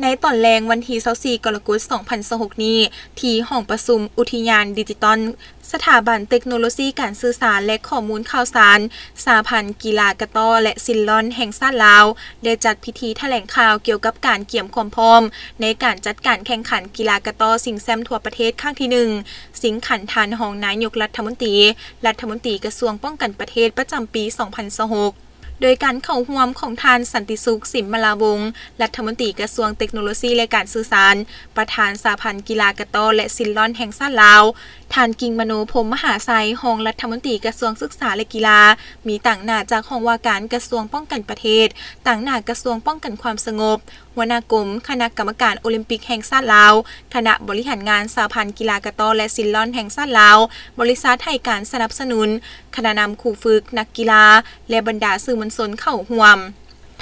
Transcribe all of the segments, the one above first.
ในตอนแรงวันที่24กรกฎาคม2026นี้ที่ห้องประชุมอุทยานดิจิตอลสถาบันเทคโนโลยีการสื่อสารและข้อมูลข่าวสารสหพันธ์กีฬากะต้อและซิลลอนแห่งชาติลาวได้จัดพิธีแถลงข่าวเกี่ยวกับการเกี่ยมความพร้อมในการจัดการแข่งขันกีฬากะต้อชิงแชมป์ทั่วประเทศครั้งที่1สิงขันธานรองนายกรัฐมนตรีกระทรวงป้องกันประเทศประจำปี2026โดยการเข้าร่วมของท่านสันติสุขสิมมลาวงศ์รัฐมนตรีกระทรวงเทคโนโลยีและการสื่อสารประธานสหพันธ์กีฬากะต้อและซิลลอนแห่งชาติลาวท่านกิ่งมโนพรหมมหาไสยรองรัฐมนตรีกระทรวงศึกษาและกีฬามีต่างหน้าจากห้องว่าการกระทรวงป้องกันประเทศต่างหน้ากระทรวงป้องกันความสงบหัวหน้ากรมคณะกรรมการโอลิมปิกแห่งชาติลาวคณะบริหารงานสหพันธ์กีฬากะต้อและซิลลอนแห่งชาติลาวบริษัทให้การสนับสนุนคณะนำครูฝึกนักกีฬาและบรรดาสื่อมวลชนเข้าร่วม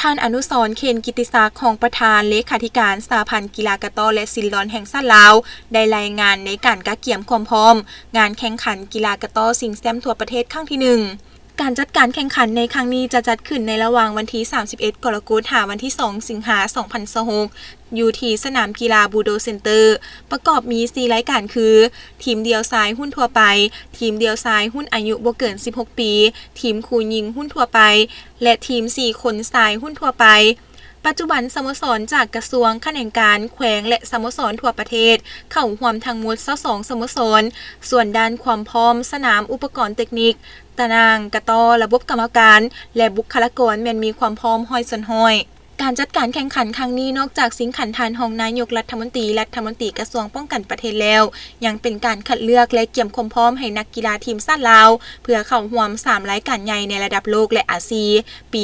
ท่านอนุสรณ์เคนกิติศักดิ์ของประธานเลขาธิการสหพันธ์กีฬากะต้อและซิลลอนแห่งชาติลาวได้รายงานในการกะเกี่ยมความพร้อมงานแข่งขันกีฬากะต้อชิงแชมป์ทั่วประเทศครั้งที่1การจัดการแข่งขันในครั้งนี้จะจัดขึ้นในระหว่างวันที่31กรกฎาคมถึงวันที่2สิงหาคม2026อยู่ที่สนามกีฬาบูโดเซ็นเตอร์ประกอบมี4รายการคือทีมเดียวชายหุ้นทั่วไปทีมเดียวชายหุ้นอายุบ่เกิน16ปีทีมคู่หญิงหุ้นทั่วไปและทีม4คนชายหุ้นทั่วไปปัจจุบันสโมสรจากกระทรวงแขนงการแขวงและสโมสรทั่วประเทศเข้าร่วมทั้งหมด22สโมสรส่วนด้านความพร้อมสนามอุปกรณ์เทคนิคตารางกะต้อระบบกรรมการและบุคลากรแม่นมีความพร้อมห้อยส่วนห้อยการจัดการแข่งขันครั้งนี้นอกจากสิงขันธานรองนายกรัฐมนตรีกระทรวงป้องกันประเทศแล้วยังเป็นการคัดเลือกและเกี่ยมความพร้อมให้นักกีฬาทีมชาติลาวเพื่อเข้าร่วม3รายการใหญ่ในระดับโลกและอาเซียนปี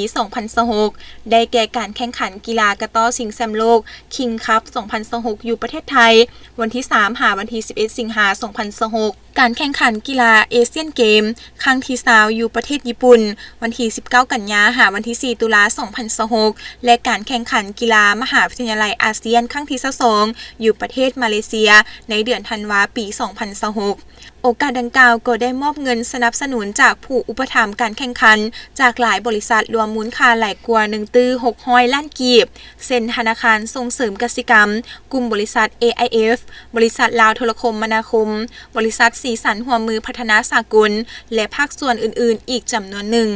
2026ได้แก่การแข่งขันกีฬากะต้อชิงแชมป์โลก King Cup 2026อยู่ประเทศไทยวันที่3ถึงวันที่11สิงหาคม2026การแข่งขันกีฬาเอเชียนเกมครั้งที่20อยู่ประเทศญี่ปุ่นวันที่19กันยายนถึงวันที่4ตุลาคม2026และการแข่งขันกีฬามหาวิทยาลัยอาเซียนครั้งที่22อยู่ประเทศมาเลเซียในเดือนธันวาคมปี2026โอกาสดังกล่าวก็ได้มอบเงินสนับสนุนจากผู้อุปถัมภ์การแข่งขันจากหลายบริษัทรวมมูลค่าหลายกว่า1.600 ล้านกีบเช่นธนาคารส่งเสริมกสิกรรมกลุ่มบริษัท AIF บริษัทลาวโทรคมนาคมบริษัทสีสันหัวมือพัฒนาสากลและภาคส่วนอื่นๆอีกจำนวนหนึ่ง